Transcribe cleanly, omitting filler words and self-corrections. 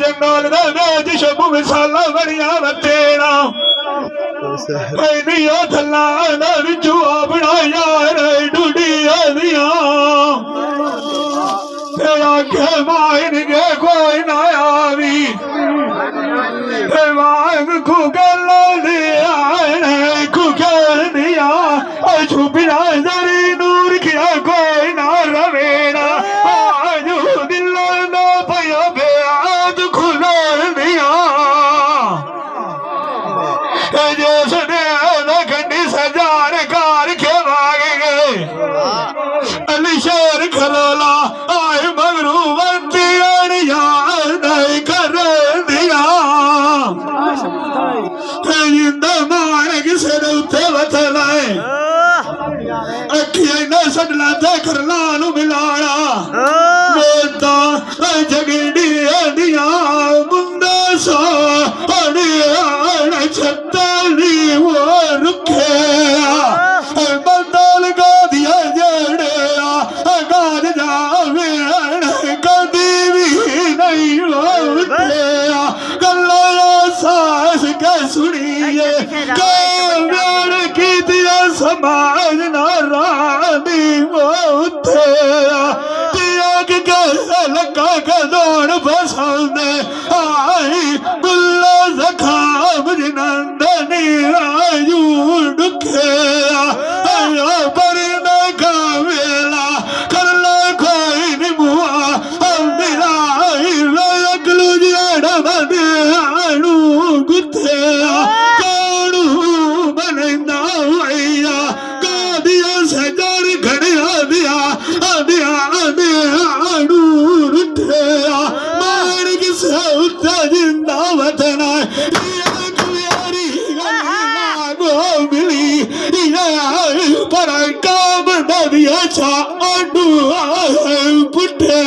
jungle the Shibu मिसाला बड़िया बतेरा नहीं थला जुआ बनाया डूडिया दिया आखे माइन के कोई ना आवी मांग खुगल दिया खुगल दिया छुपिया जरी नूर किया कोई ना रवेड़ा आजू दिल ना पया बेआद खुलल दिया जिसने खंडी सजार कार के भागे गए अली शेर खलोला आए मगरू बंदी याद कर दिया जिंदा मार किसे ने उत्थे बतलाए अखियां न सडला ते खरला नु मिलाया बेटा जगड़ी दिया मुंडा सो अड़िया छत्ताली वो रुखे बंदल गा दिया जड़िया गाज जावे कदी भी नहीं होते गल्ला सास के सुनिए काव्यान की दिया समाज नारानी मोते दिया के लगा के दौड़ पसंद आई बुल्ला जखाम जिनंदनी आयु दुखे पर न कावेला कर ला कोई निमुआ मेरा अगलू जड़ा बने आणू गुथे काणू बनना भैया का दिया सजार घड़िया दिया दिया दिया आणू रुठे मार किसे उत्ता जिंदा वतना पर काम दिया छा पुठे